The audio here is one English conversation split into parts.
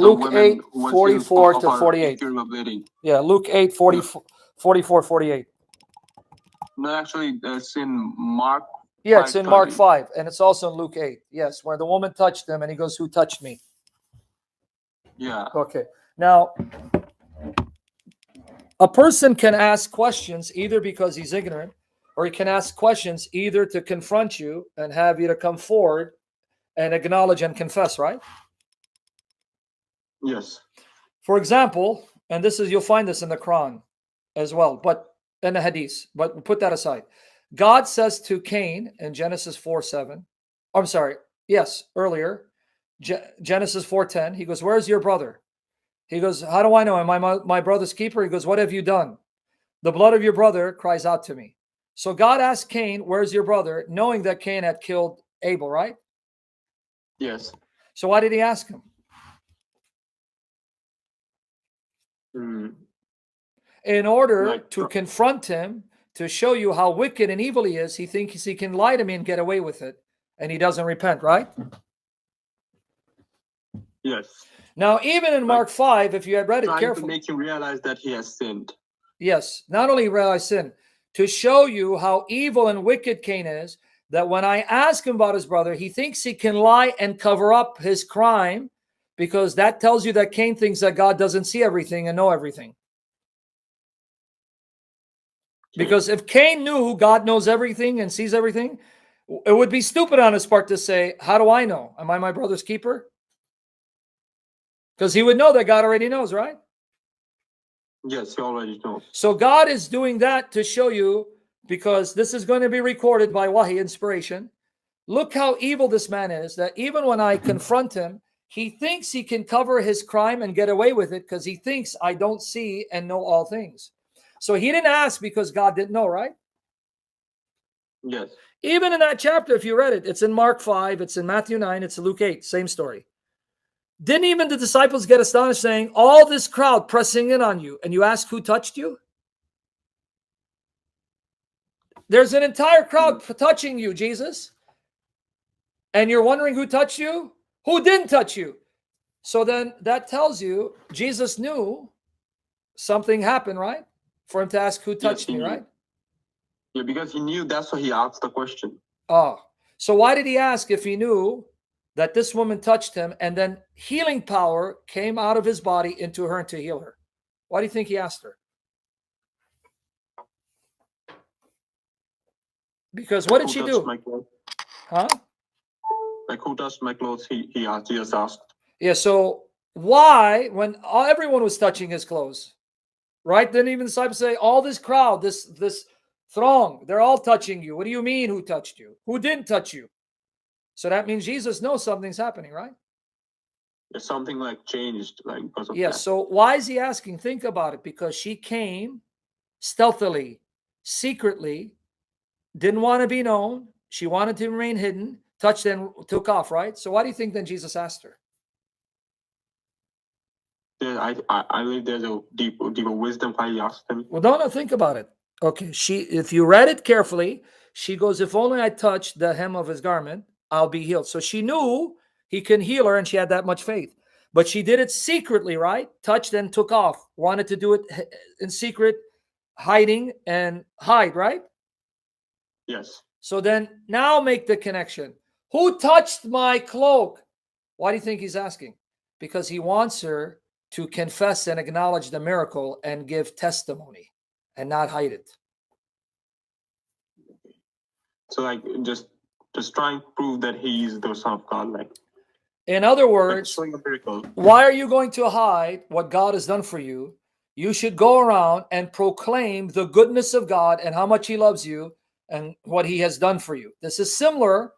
Luke women 8, who was 44 of to her 48. inferior ability. Yeah, Luke 8, 44, 48. No, actually, it's in Mark. Yeah, it's in Mark 5:30. 5, and it's also in Luke 8. Yes, where the woman touched him, and he goes, "Who touched me?" Yeah. Okay. Now, a person can ask questions either because he's ignorant, or he can ask questions either to confront you and have you to come forward and acknowledge and confess, right? Yes. For example, and this is, you'll find this in the Quran as well, but in the Hadith, but put that aside. God says to Cain in Genesis 4:7, I'm sorry, yes, earlier, Genesis 4:10, he goes, "Where's your brother?" He goes, "How do I know? Am I my brother's keeper?" He goes, "What have you done?" "The blood of your brother cries out to me." So God asked Cain, "Where's your brother?" knowing that Cain had killed Abel, right? Yes. So why did he ask him? Mm. In order Like, to confront him, to show you how wicked and evil he is. He thinks he can lie to me and get away with it, and he doesn't repent, right? yes. Now, even in Mark 5, if you had read it Trying to carefully, make him realize that he has sinned. yes, not only realize sin, to show you how evil and wicked Cain is, that when I ask him about his brother, he thinks he can lie and cover up his crime, because that tells you that Cain thinks that God doesn't see everything and know everything. Because if Cain knew God knows everything and sees everything, it would be stupid on his part to say, "How do I know? Am I my brother's keeper?" Because he would know that God already knows, right? Yes, he already knows. So God is doing that to show you, because this is going to be recorded by Wahi inspiration. Look how evil this man is, that even when I confront him, he thinks he can cover his crime and get away with it because he thinks I don't see and know all things. So he didn't ask because God didn't know, right? Yes. Even in that chapter, if you read it, it's in Mark 5, it's in Matthew 9, it's in Luke 8, same story. Didn't even the disciples get astonished, saying, "All this crowd pressing in on you, and you ask who touched you?" There's an entire crowd touching you, Jesus. And you're wondering who touched you? Who didn't touch you? So then that tells you Jesus knew something happened, right? For him to ask who touched me, right? Yeah, because he knew, that's why he asked the question. Oh, so why did he ask if he knew that this woman touched him and then healing power came out of his body into her and to heal her? Why do you think he asked her? Because what did she do? Huh? Like, who touched my clothes? He just asked. Yeah, so why, when everyone was touching his clothes, right? Didn't even the disciples say, all this crowd, this throng, they're all touching you. What do you mean, who touched you? Who didn't touch you? So that means Jesus knows something's happening, right? There's something like changed, like, because of that. Yes, so why is he asking? Think about it. Because she came stealthily, secretly, didn't want to be known. She wanted to remain hidden, touched and took off, right? So why do you think then Jesus asked her? I believe there's a deeper wisdom why he asked him. Well, no, think about it. Okay, if you read it carefully, she goes, "If only I touched the hem of his garment, I'll be healed." So she knew he can heal her, and she had that much faith. But she did it secretly, right? Touched and took off. Wanted to do it in secret, hiding and hide, right? Yes. So then now make the connection. Who touched my cloak? Why do you think he's asking? Because he wants her to confess and acknowledge the miracle and give testimony and not hide it. So like just try and prove that he is the Son of God. Like, in other words, like a miracle. Why are you going to hide what God has done for you? You should go around and proclaim the goodness of God and how much he loves you and what he has done for you. This is similar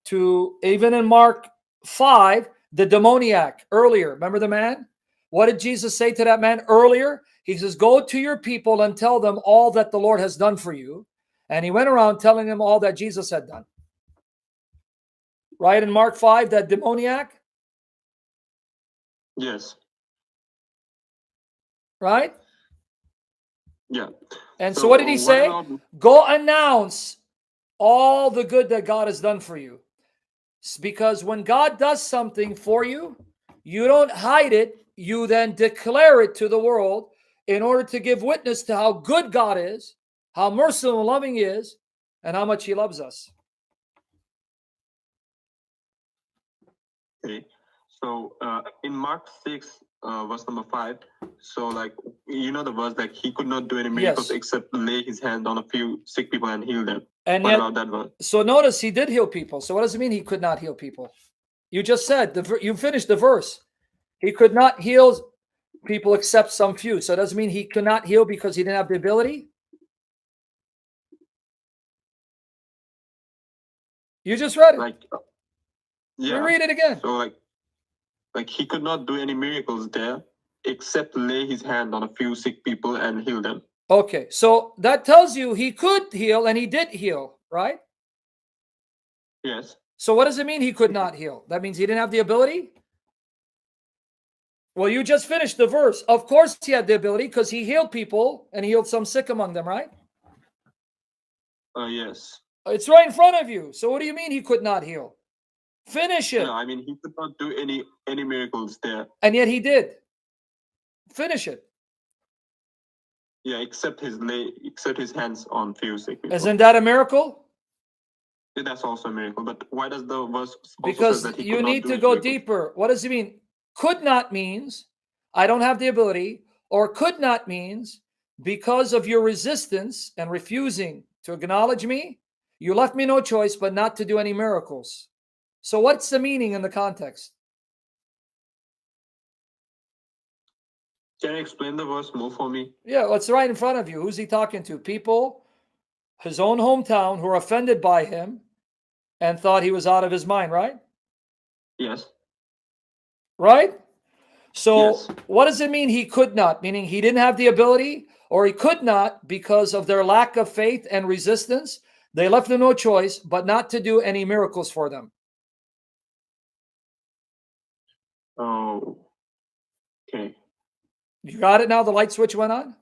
to, even in Mark 5, the demoniac earlier. Remember the man? What did Jesus say to that man earlier? He says, "Go to your people and tell them all that the Lord has done for you." And he went around telling them all that Jesus had done. Right in Mark 5, that demoniac? Yes. Right? Yeah. And so what did he say? Go announce all the good that God has done for you. Because when God does something for you, You don't hide it. You then declare it to the world in order to give witness to how good God is, how merciful and loving He is, and how much He loves us. Okay. So in Mark 6, verse number 5, so like, you know the verse, like, he could not do any miracles Yes. except lay his hand on a few sick people and heal them. And What yet, about that verse? so notice He did heal people. So what does it mean He could not heal people? You just said, you finished the verse. He could not heal people except some few. So it doesn't mean He could not heal because He didn't have the ability. You just read it. Like, yeah. Reread it again. So like he could not do any miracles there except lay his hand on a few sick people and heal them. Okay, so that tells you He could heal and He did heal, right? Yes. So what does it mean He could not heal? That means He didn't have the ability? Well, you just finished the verse. Of course He had the ability because He healed people and He healed some sick among them, right? Yes. It's right in front of you. So what do you mean He could not heal? Finish it. No, I mean, he could not do any miracles there. And yet He did. Finish it. Yeah, except his hands on few sick people. Isn't that a miracle? Yeah, that's also a miracle. But why does the verse also Because says that he you could not need do to any go miracles? deeper. What does it mean? Could not means I don't have the ability, or could not means because of your resistance and refusing to acknowledge me, you left me no choice but not to do any miracles. So what's the meaning in the context? Can you explain the verse more for me? Yeah, it's right in front of you. Who's He talking to? People, His own hometown, who are offended by Him and thought He was out of His mind, right? Yes. Right? So Yes. what does it mean He could not? Meaning He didn't have the ability, or He could not because of their lack of faith and resistance. They left Him no choice but not to do any miracles for them. Oh. Okay. You got it now? The light switch went on?